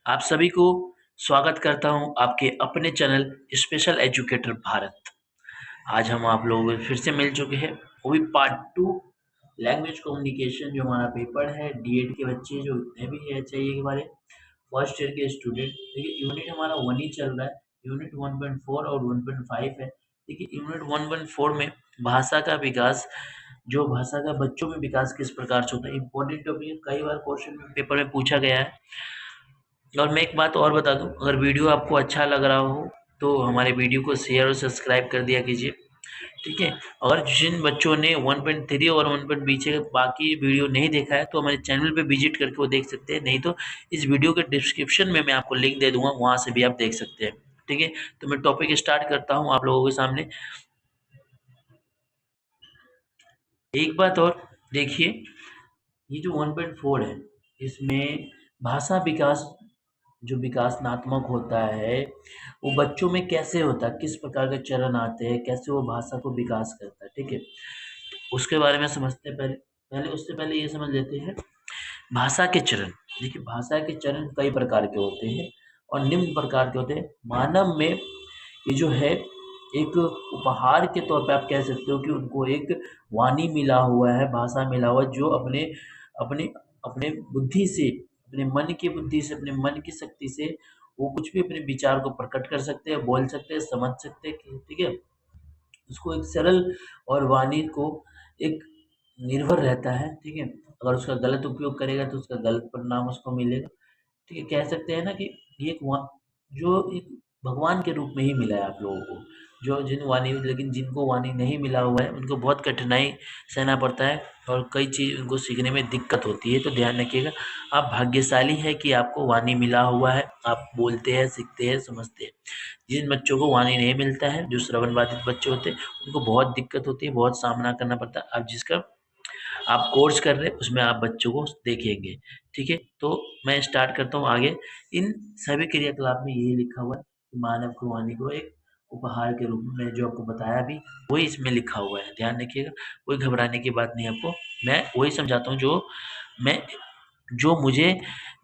आप सभी को स्वागत करता हूं आपके अपने चैनल स्पेशल एजुकेटर भारत। आज हम आप लोगों से फिर से मिल चुके हैं, वो भी पार्ट 2 लैंग्वेज कम्युनिकेशन। जो हमारा पेपर है डीएड के बच्चे जो जितने भी है चाहिए के बारे फर्स्ट ईयर के स्टूडेंट। देखिए यूनिट हमारा 1 ही चल रहा है, यूनिट 1.4 और 1.5 है। देखिए यूनिट 1.4 में भाषा का विकास, जो भाषा का बच्चों में विकास किस प्रकार से होता है, इंपॉर्टेंट टॉपिक है, कई बार क्वेश्चन पेपर में पूछा गया है। और मैं एक बात और बता दूं, अगर वीडियो आपको अच्छा लग रहा हो तो हमारे वीडियो को शेयर और सब्सक्राइब कर दिया कीजिए, ठीक है। अगर जिन बच्चों ने 1.3 और 1.2 के बाकी वीडियो नहीं देखा है तो हमारे चैनल पे विजिट करके वो देख सकते हैं, नहीं तो इस वीडियो के डिस्क्रिप्शन में मैं आपको लिंक दे दूंगा, वहां से भी आप देख सकते हैं, ठीक है। तो मैं टॉपिक स्टार्ट करता हूँ आप लोगों के सामने। एक बात और देखिए, ये जो 1.4 है इसमें भाषा विकास, जो विकासनात्मक होता है वो बच्चों में कैसे होता है, किस प्रकार के चरण आते हैं, कैसे वो भाषा को विकास करता है, ठीक है। उसके बारे में समझते हैं। पहले पहले उससे पहले ये समझ लेते हैं भाषा के चरण। देखिए भाषा के चरण कई प्रकार के होते हैं और निम्न प्रकार के होते हैं। मानव में ये जो है एक उपहार के तौर पे आप कह सकते हो कि उनको एक वाणी मिला हुआ है, भाषा मिला हुआ है, जो अपने अपने अपने बुद्धि से, अपने मन की बुद्धि से, अपने मन की शक्ति से वो कुछ भी अपने विचार को प्रकट कर सकते हैं, बोल सकते हैं, समझ सकते हैं, ठीक है। उसको एक सरल और वाणी को एक निर्भर रहता है, ठीक है। अगर उसका गलत उपयोग करेगा तो उसका गलत परिणाम उसको मिलेगा, ठीक है। कह सकते हैं ना कि ये जो एक भगवान के रूप में ही मिला है आप लोगों को, जो जिन वाणी, लेकिन जिनको वाणी नहीं मिला हुआ है उनको बहुत कठिनाई सहना पड़ता है और कई चीज़ उनको सीखने में दिक्कत होती है। तो ध्यान रखिएगा, आप भाग्यशाली है कि आपको वाणी मिला हुआ है, आप बोलते हैं, सीखते हैं, समझते हैं। जिन बच्चों को वाणी नहीं मिलता है, जो श्रवण बाधित बच्चे होते हैं, उनको बहुत दिक्कत होती है, बहुत सामना करना पड़ता है। अब जिसका आप कोर्स कर रहे हैं उसमें आप बच्चों को देखेंगे, ठीक है। तो मैं स्टार्ट करता हूँ आगे। इन सभी क्रियाकलाप में यही लिखा हुआ है कि मानव को वाणी को एक उपहार के रूप में, जो आपको बताया अभी वही इसमें लिखा हुआ है, ध्यान रखिएगा। कोई घबराने की बात नहीं आपको, मैं वही समझाता हूँ मैं जो मुझे,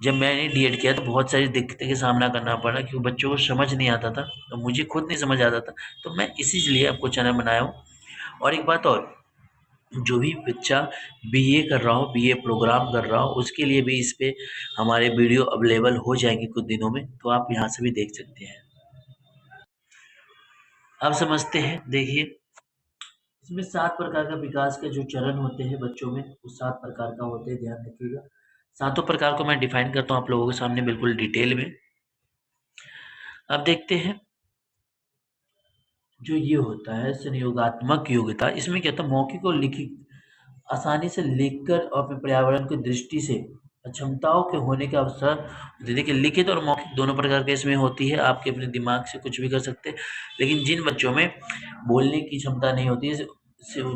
जब मैंने डीएड किया तो बहुत सारी दिक्कतें का सामना करना पड़ा क्योंकि बच्चों को समझ नहीं आता था, तो मुझे खुद नहीं समझ आता था, तो मैं इसीलिए आपको चैनल बनाया हूँ। और एक बात और, जो भी बच्चा बीए कर रहा हो, बीए प्रोग्राम कर रहा हो, उसके लिए भी इस पे हमारे वीडियो अवेलेबल हो जाएंगे कुछ दिनों में, तो आप यहाँ से भी देख सकते हैं। अब समझते हैं, देखिए इसमें 7 प्रकार का विकास के जो चरण होते हैं बच्चों में, वो 7 प्रकार का होते हैं, ध्यान रखिएगा। सातों प्रकार को मैं डिफाइन करता हूँ आप लोगों के सामने बिल्कुल डिटेल में। अब देखते हैं, जो ये होता है संयोगात्मक योग्यता, इसमें क्या होता है, मौखिक और लिखित आसानी से लिखकर और अपने पर्यावरण की दृष्टि से क्षमताओं के होने का अवसर। देखिए लिखित और मौखिक दोनों प्रकार के इसमें होती है, आपके अपने दिमाग से कुछ भी कर सकते हैं। लेकिन जिन बच्चों में बोलने की क्षमता नहीं होती है,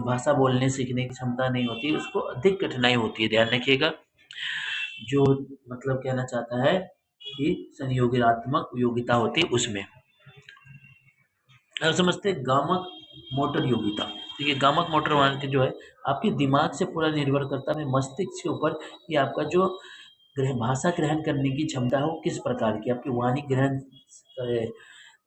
भाषा बोलने सीखने की क्षमता नहीं होती है, उसको अधिक कठिनाई होती है, ध्यान रखिएगा। जो मतलब कहना चाहता है कि संयोगात्मक योग्यता होती है उसमें। अब समझते हैं गामक मोटर योग्यता। देखिए गामक मोटर मान के जो है आपके दिमाग से पूरा निर्भर करता है, मस्तिष्क के ऊपर कि आपका जो भाषा ग्रहण करने की क्षमता है वो किस प्रकार की, आपकी वाणी ग्रहण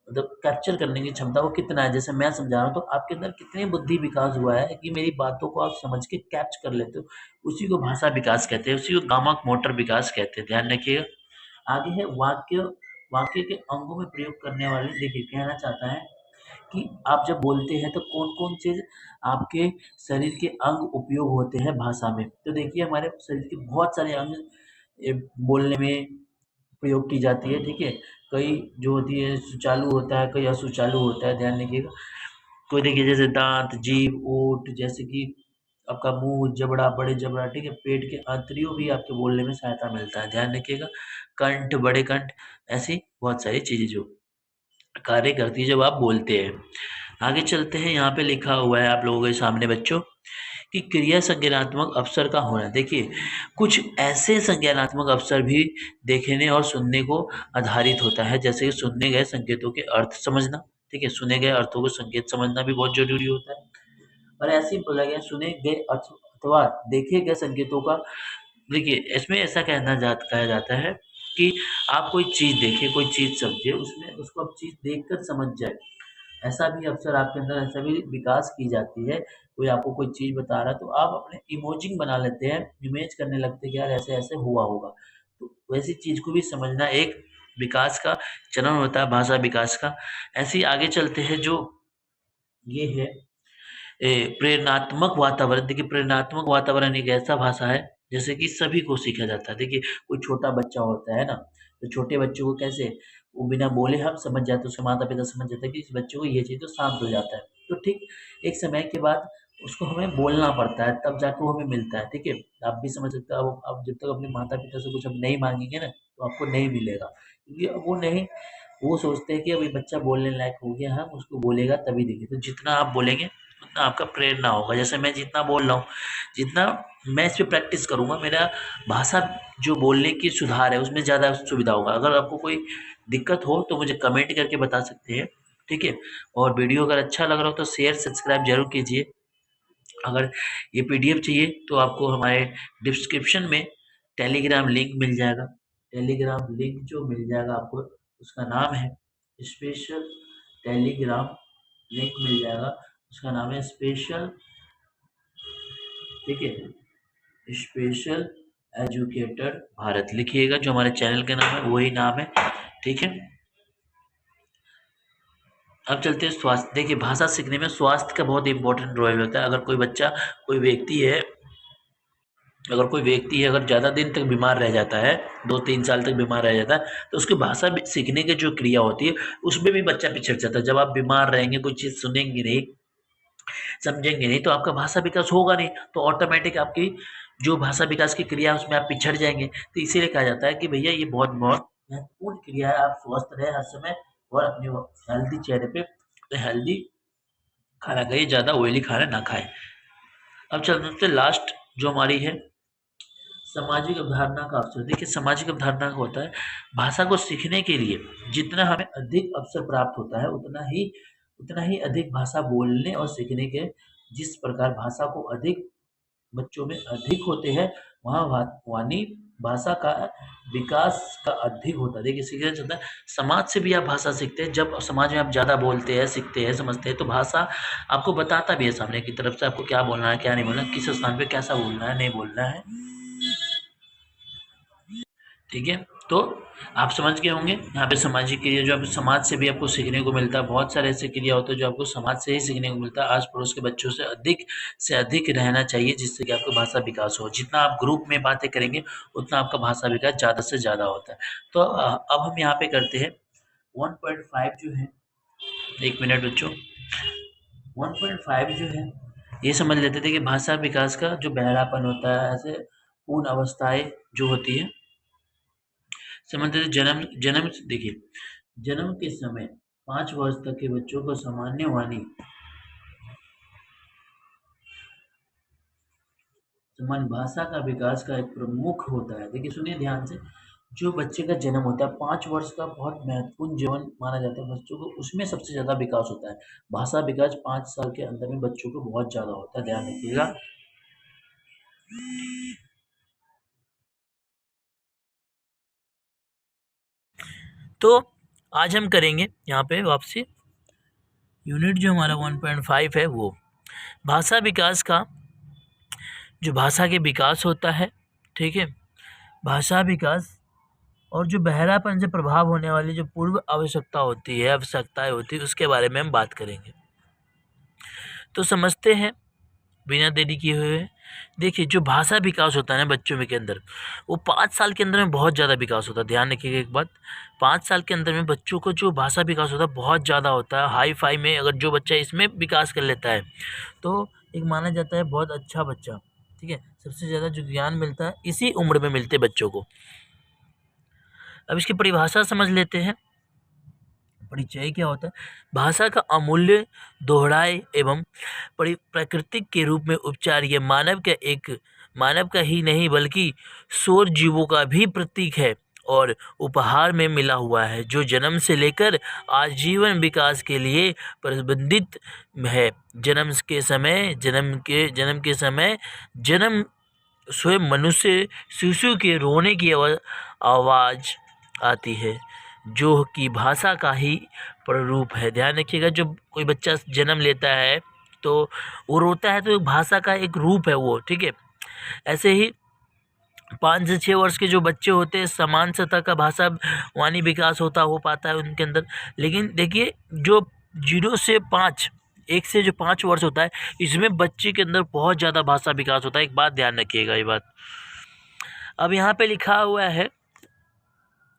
मतलब कैप्चर करने की क्षमता वो कितना है। जैसे मैं समझा रहा हूँ तो आपके अंदर कितनी बुद्धि विकास हुआ है कि मेरी बातों को आप समझ के कैप्च कर लेते हो, उसी को भाषा विकास कहते हैं, उसी को गामक मोटर विकास कहते हैं, ध्यान रखिएगा। आगे है वाक्य, वाक्य के अंगों में प्रयोग करने वाले। देखिए कहना चाहता है कि आप जब बोलते हैं तो कौन-कौन से आपके शरीर के अंग उपयोग होते हैं भाषा में। तो देखिए हमारे शरीर के बहुत सारे अंग बोलने में प्रयोग की जाती है, ठीक है। कई जो होती है सुचालू होता है, कई असुचालू होता है, ध्यान रखिएगा। कोई देखिए जैसे दाँत, जीभ, ओठ, जैसे कि आपका मुँह, जबड़ा, बड़े जबड़ा, ठीक है। पेट के आंतड़ियों भी आपके बोलने में सहायता मिलता है, ध्यान रखिएगा। कंठ, बड़े कंठ, ऐसी बहुत सारी चीज़ें जो कार्य करती है जब आप बोलते हैं। आगे चलते हैं, यहाँ पे लिखा हुआ है आप लोगों के सामने बच्चों कि क्रिया संज्ञानात्मक अवसर का होना। देखिए कुछ ऐसे संज्ञानात्मक अवसर भी देखने और सुनने को आधारित होता है, जैसे कि सुनने गए संकेतों के अर्थ समझना, ठीक है। सुने गए अर्थों को संकेत समझना भी बहुत जरूरी होता है। और ऐसे ही बोला गया सुने गए अथवा देखे गए संकेतों का। देखिए इसमें ऐसा कहा जाता है कि आप कोई चीज़ देखें, कोई चीज़ समझे, उसमें उसको आप चीज़ देखकर समझ जाए। ऐसा भी अवसर आपके अंदर ऐसा भी विकास की जाती है, कोई आपको कोई चीज़ बता रहा है तो आप अपने इमोजिंग बना लेते हैं, इमेज करने लगते हैं कि यार ऐसे-ऐसे हुआ होगा। तो वैसी चीज़ को भी समझना एक विकास का चरण होता है, भाषा विकास का। ऐसे ही आगे चलते हैं जो ये है प्रेरणात्मक वातावरण। देखिए प्रेरणात्मक वातावरण एक ऐसा भाषा है जैसे कि सभी को सीखा जाता है। देखिए कोई छोटा बच्चा होता है ना, तो छोटे बच्चों को कैसे वो बिना बोले हम समझ जाते हैं, उसके माता-पिता समझ जाते हैं कि इस बच्चे को ये चाहिए तो शांत हो जाता है। तो ठीक एक समय के बाद उसको हमें बोलना पड़ता है तब जाके वो हमें मिलता है, ठीक है? आप भी समझ सकते हो अब आप जब तक अपने माता-पिता से कुछ अब नहीं माँगेंगे ना, तो आपको नहीं मिलेगा। क्योंकि अब वो नहीं वो सोचते हैं कि अब ये बच्चा बोलने लायक हो गया है, हम उसको बोलेगा तभी देंगे। तो जितना आप बोलेंगे उतना आपका प्रेरणा होगा। जैसे मैं जितना बोल रहा हूँ, जितना मैं इस पे प्रैक्टिस करूँगा, मेरा भाषा जो बोलने की सुधार है, उसमें ज़्यादा सुविधा होगा। अगर आपको कोई दिक्कत हो तो मुझे कमेंट करके बता सकते हैं, ठीक है? और वीडियो अगर अच्छा लग रहा हो तो शेयर, सब्सक्राइब ज़रूर कीजिए। अगर ये पीडीएफ चाहिए तो आपको हमारे डिस्क्रिप्शन में टेलीग्राम लिंक मिल जाएगा। टेलीग्राम लिंक जो मिल जाएगा आपको, उसका नाम है स्पेशल टेलीग्राम लिंक मिल जाएगा, उसका नाम है स्पेशल, ठीक है? स्पेशल एजुकेटर भारत लिखिएगा, जो हमारे चैनल का नाम है वही नाम है, ठीक है? अब चलते हैं स्वास्थ्य। देखिए भाषा सीखने में स्वास्थ्य का बहुत इंपॉर्टेंट रोल होता है। अगर कोई बच्चा, कोई व्यक्ति है, अगर कोई व्यक्ति है अगर ज़्यादा दिन तक बीमार रह जाता है, 2-3 साल तक बीमार रह जाता है, तो उसकी भाषा भी सीखने की जो क्रिया होती है, उसमें भी बच्चा पिछड़ जाता है। जब आप बीमार रहेंगे, कोई चीज़ सुनेंगे नहीं, समझेंगे नहीं, तो आपका भाषा विकास होगा नहीं, तो ऑटोमेटिक आपकी जो भाषा विकास की क्रिया है, उसमें आप पिछड़ जाएँगे। तो इसीलिए कहा जाता है कि भैया ये बहुत बहुत महत्वपूर्ण क्रिया है, आप स्वस्थ रहें हर समय और अपने वो हेल्दी चेहरे पे हेल्दी खाना खाइए, ज़्यादा ऑयली खाना ना खाएँ। अब चलते हैं लास्ट जो हमारी है सामाजिक अवधारणा का अवसर। देखिए सामाजिक अवधारणा का होता है भाषा को सीखने के लिए जितना हमें अधिक अवसर प्राप्त होता है उतना ही अधिक भाषा बोलने और सीखने के जिस प्रकार भाषा को अधिक बच्चों में अधिक होते हैं वहाँ वाणी भाषा का विकास का अधिक होता है। देखिए सीखना चाहता है समाज से भी आप भाषा सीखते हैं। जब समाज में आप ज़्यादा बोलते हैं, सीखते हैं, समझते हैं तो भाषा आपको बताता भी है सामने की तरफ से आपको क्या बोलना है, क्या नहीं बोलना, किस स्थान पे कैसा बोलना है, नहीं बोलना है। ठीक है, तो आप समझ गए होंगे यहाँ पे सामाजिक क्रिया जो आपको समाज से भी आपको सीखने को मिलता है। बहुत सारे ऐसे क्रिया होते हैं जो आपको समाज से ही सीखने को मिलता है। आस पड़ोस के बच्चों से अधिक रहना चाहिए जिससे कि आपका भाषा विकास हो। जितना आप ग्रुप में बातें करेंगे उतना आपका भाषा विकास ज़्यादा से ज़्यादा होता है। तो अब हम यहाँ पे करते हैं 1.5 जो है, एक मिनट बच्चों, 1.5 जो है ये समझ लेते थे कि भाषा विकास का जो बहरापन होता है, ऐसे पूर्ण अवस्थाएं जो होती है समझते थे। जन्म जन्म देखिए जन्म के समय 5 वर्ष तक के बच्चों को सामान्य वाणी सामान्य भाषा का विकास का एक प्रमुख होता है। देखिए सुनिए ध्यान से, जो बच्चे का जन्म होता है 5 वर्ष का बहुत महत्वपूर्ण जीवन माना जाता है बच्चों को, उसमें सबसे ज्यादा विकास होता है। भाषा विकास 5 साल के अंदर में बच्चों को बहुत ज्यादा होता है, ध्यान रखिएगा। तो आज हम करेंगे यहाँ पे वापसी यूनिट जो हमारा 1.5 है वो भाषा विकास का, जो भाषा के विकास होता है, ठीक है, भाषा विकास और जो बहरापन से प्रभाव होने वाली जो पूर्व आवश्यकताएं होती है उसके बारे में हम बात करेंगे। तो समझते हैं बिना देरी किए हुए। देखिए जो भाषा विकास होता है ना बच्चों में के अंदर, वो 5 साल के अंदर में बहुत ज़्यादा विकास होता है। ध्यान रखिएगा एक बात, 5 साल के अंदर में बच्चों को जो भाषा विकास होता है बहुत ज़्यादा होता है। हाई फाई में अगर जो बच्चा इसमें विकास कर लेता है तो एक माना जाता है बहुत अच्छा बच्चा, ठीक है। सबसे ज़्यादा जो ज्ञान मिलता है इसी उम्र में मिलते बच्चों को। अब इसकी परिभाषा समझ लेते हैं। परिचय क्या होता है? भाषा का अमूल्य दोहराए एवं प्राकृतिक के रूप में उपचार ये मानव का ही नहीं बल्कि सौर जीवों का भी प्रतीक है और उपहार में मिला हुआ है जो जन्म से लेकर आजीवन विकास के लिए प्रबंधित है। जन्म स्वयं मनुष्य शिशु के रोने की आवाज़ आती है, जो कि भाषा का ही प्रारूप है। ध्यान रखिएगा, जब कोई बच्चा जन्म लेता है तो वो रोता है, तो भाषा का एक रूप है वो, ठीक है। ऐसे ही 5 से 6 वर्ष के जो बच्चे होते हैं, समान सतह का भाषा वाणी विकास हो पाता है उनके अंदर। लेकिन देखिए, जो 0 से 5, 1 से जो 5 वर्ष होता है, इसमें बच्चे के अंदर बहुत ज़्यादा भाषा विकास होता है। एक बात ध्यान रखिएगा, ये बात। अब यहाँ पे लिखा हुआ है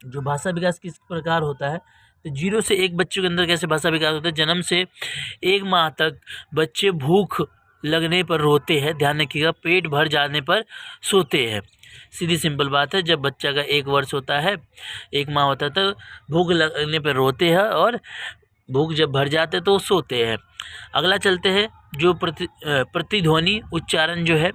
जो भाषा विकास किस प्रकार होता है, तो 0 से 1 बच्चे के अंदर कैसे भाषा विकास होता है। जन्म से 1 माह तक बच्चे भूख लगने पर रोते हैं, ध्यान रखिएगा, पेट भर जाने पर सोते हैं। सीधी सिंपल बात है, जब बच्चा का 1 वर्ष होता है, 1 माह होता है, तो भूख लगने पर रोते हैं और भूख जब भर जाते तो सोते हैं। अगला चलते हैं, जो प्रतिध्वनि उच्चारण जो है,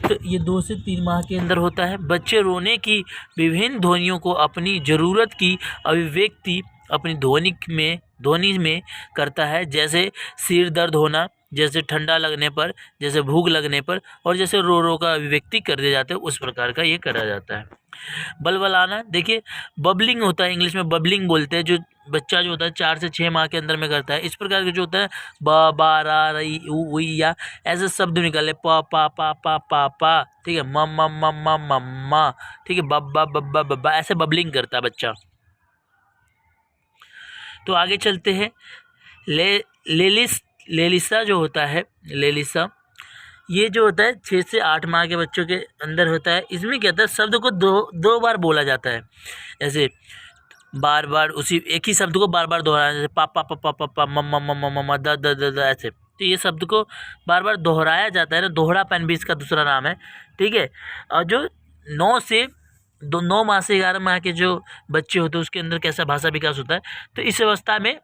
तो ये 2 से 3 माह के अंदर होता है। बच्चे रोने की विभिन्न ध्वनियों को अपनी ज़रूरत की अभिव्यक्ति अपनी ध्वनि में करता है, जैसे सिर दर्द होना, जैसे ठंडा लगने पर, जैसे भूख लगने पर, और जैसे रो रो का अभिव्यक्ति कर दिए जाते हैं, उस प्रकार का ये करा जाता है। बलबलाना, देखिए बबलिंग होता है, इंग्लिश में बबलिंग बोलते हैं, जो बच्चा जो होता है 4 से 6 माह के अंदर में करता है। इस प्रकार के जो होता है ब बा रा रई उ उई या ऐसे शब्द निकाले, प पा पा पा पा पा, ठीक है, म म म म मम्मा, ठीक है, बब्बा बब्बा बब्बा, ऐसे बबलिंग करता है बच्चा। तो आगे चलते हैं, लेलिसा जो होता है, लेलिसा ये जो होता है 6 से 8 माह के बच्चों के अंदर होता है। इसमें क्या होता है, शब्द को दो बार बोला जाता है, जैसे बार बार उसी एक ही शब्द को बार बार दोहराया, जैसे पापा पापा पापा मम्मा मम्मा मम्मा द द द द, ऐसे। तो ये शब्द को बार बार दोहराया जाता है ना, दोहरापन भी इसका दूसरा नाम है, ठीक है। और जो 9 माह से 11 माह के जो बच्चे होते हैं, उसके अंदर कैसा भाषा विकास होता है, तो इस अवस्था में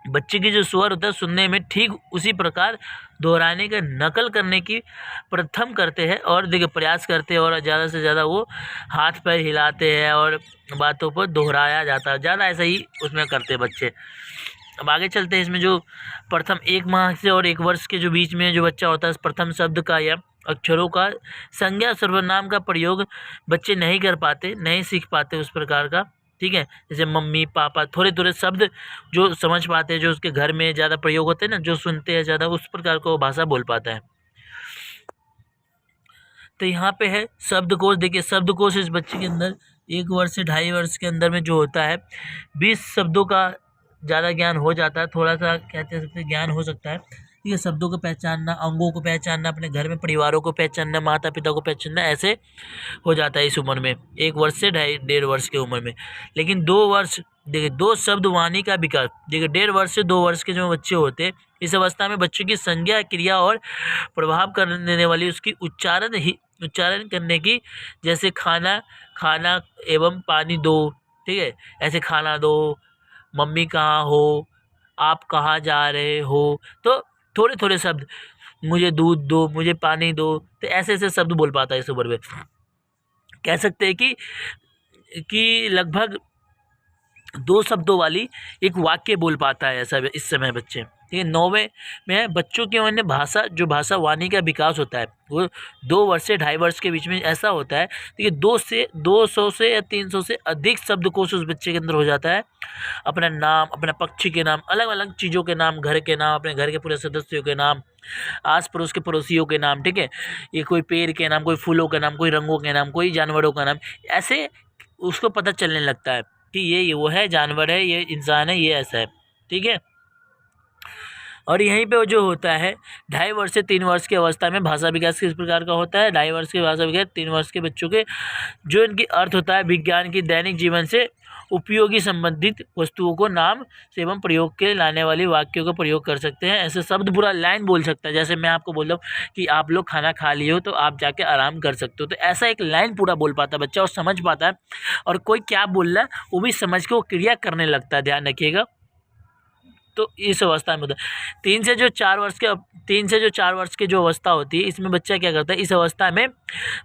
बच्चे की जो स्वर होता है सुनने में ठीक उसी प्रकार दोहराने का नकल करने की प्रथम करते हैं, और देखिए प्रयास करते हैं, और ज़्यादा से ज़्यादा वो हाथ पैर हिलाते हैं और बातों पर दोहराया जाता है, ज़्यादा ऐसा ही उसमें करते हैं बच्चे। अब आगे चलते हैं, इसमें जो प्रथम 1 माह से और 1 वर्ष के जो बीच में जो बच्चा होता है, प्रथम शब्द का या अक्षरों का संज्ञा सर्वनाम का प्रयोग बच्चे नहीं कर पाते, नहीं सीख पाते उस प्रकार का, ठीक है। जैसे मम्मी पापा, थोड़े थोड़े शब्द जो समझ पाते हैं, जो उसके घर में ज़्यादा प्रयोग होते हैं ना, जो सुनते हैं ज़्यादा, उस प्रकार को भाषा बोल पाता है। तो यहाँ पे है शब्दकोश। देखिए शब्दकोश इस बच्चे के अंदर 1 वर्ष से 2.5 वर्ष के अंदर में जो होता है, 20 शब्दों का ज़्यादा ज्ञान हो जाता है, थोड़ा सा कहते सकते ज्ञान हो सकता है, ठीक है। शब्दों को पहचानना, अंगों को पहचानना, अपने घर में परिवारों को पहचानना, माता पिता को पहचानना, ऐसे हो जाता है इस उम्र में, 1 वर्ष से 1.5 वर्ष की उम्र में। लेकिन 2 वर्ष, देखिए 2 शब्द वाणी का विकास, देखिए 1.5 वर्ष से 2 वर्ष के जो बच्चे होते हैं, इस अवस्था में बच्चों की संज्ञा क्रिया और प्रभाव करने देने वाली उसकी उच्चारण करने की, जैसे खाना खाना एवं पानी दो, ठीक है, ऐसे खाना दो, मम्मी कहाँ हो, आप कहाँ जा रहे हो, तो थोड़े थोड़े शब्द, मुझे दूध दो, मुझे पानी दो, तो ऐसे ऐसे शब्द बोल पाता है इस उम्र में। कह सकते हैं कि लगभग 2 शब्दों वाली एक वाक्य बोल पाता है ऐसा इस समय बच्चे, ठीक है। 9वें में बच्चों के अंदर भाषा वाणी का विकास होता है, वो 2 वर्ष से 2.5 वर्ष के बीच में ऐसा होता है, ठीक है। 200 से या 300 से अधिक शब्दकोश उस बच्चे के अंदर हो जाता है। अपना नाम, अपना पक्षी के नाम, अलग अलग चीज़ों के नाम, घर के नाम, अपने घर के पूरे सदस्यों के नाम, आस पड़ोस के पड़ोसियों के नाम, ठीक है। ये कोई पेड़ के नाम, कोई फूलों के नाम, कोई रंगों के नाम, कोई जानवरों का नाम, ऐसे उसको पता चलने लगता है कि ये वो है, जानवर है, ये इंसान है, ये ऐसा है, ठीक है। और यहीं पे जो होता है 2.5 वर्ष से 3 वर्ष की अवस्था में भाषा विकास किस प्रकार का होता है। 2.5 वर्ष के भाषा विकास, 3 वर्ष के बच्चों के जो इनकी अर्थ होता है, विज्ञान की दैनिक जीवन से उपयोगी संबंधित वस्तुओं को नाम से एवं प्रयोग के लाने वाली वाक्यों का प्रयोग कर सकते हैं। ऐसे शब्द पूरा लाइन बोल सकता है, जैसे मैं आपको बोल रहा हूँ कि आप लोग खाना खा लिए हो तो आप जाके आराम कर सकते हो, तो ऐसा एक लाइन पूरा बोल पाता है बच्चा और समझ पाता है, और कोई क्या बोल रहा है वो भी समझ के वो क्रिया करने लगता है, ध्यान रखिएगा। तो इस अवस्था में होता है 3 से जो 4 वर्ष की जो अवस्था होती है, इसमें बच्चा क्या करता है, इस अवस्था में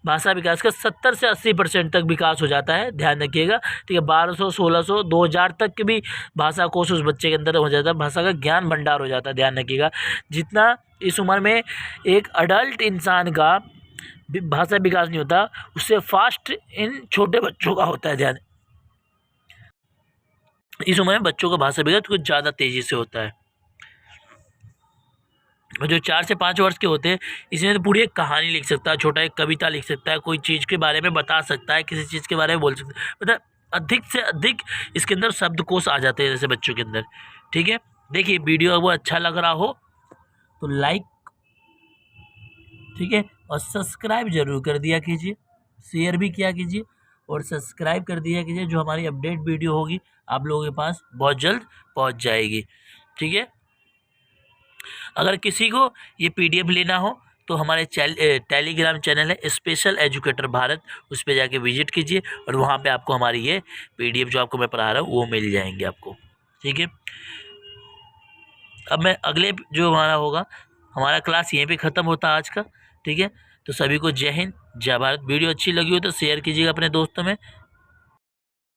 भाषा विकास का 70 से 80% तक विकास हो जाता है, ध्यान रखिएगा, ठीक है। 1200, 1600, 2000 तक के भी भाषा कोश उस बच्चे के अंदर हो जाता है, भाषा का ज्ञान भंडार हो जाता है, ध्यान रखिएगा। जितना इस उम्र में एक अडल्ट इंसान का भाषा विकास नहीं होता, उससे फास्ट इन छोटे बच्चों का होता है, ध्यान। इस उम्र में बच्चों का भाषा विकास कुछ ज़्यादा तेज़ी से होता है। और जो 4 से 5 वर्ष के होते हैं, इसमें तो पूरी एक कहानी लिख सकता है, छोटा एक कविता लिख सकता है, कोई चीज़ के बारे में बता सकता है, किसी चीज़ के बारे में बोल सकता है, मतलब अधिक से अधिक इसके अंदर शब्दकोश आ जाते हैं जैसे बच्चों के अंदर। ठीक है, देखिए वीडियो अगर वो अच्छा लग रहा हो तो लाइक, ठीक है, और सब्सक्राइब जरूर कर दिया कीजिए, शेयर भी किया कीजिए और सब्सक्राइब कर दिया कीजिए। जो हमारी अपडेट वीडियो होगी आप लोगों के पास बहुत जल्द पहुंच जाएगी। ठीक है, अगर किसी को ये पीडीएफ लेना हो तो हमारे टेलीग्राम चैनल है स्पेशल एजुकेटर भारत, उस पर जाके विजिट कीजिए और वहाँ पे आपको हमारी ये पीडीएफ जो आपको मैं पढ़ा रहा हूँ वो मिल जाएंगे आपको। ठीक है, अब मैं अगले जो हमारा होगा, हमारा क्लास यहीं पे ख़त्म होता है आज का। ठीक है, तो सभी को जय हिंद जय भारत। वीडियो अच्छी लगी हो तो शेयर कीजिएगा अपने दोस्तों में।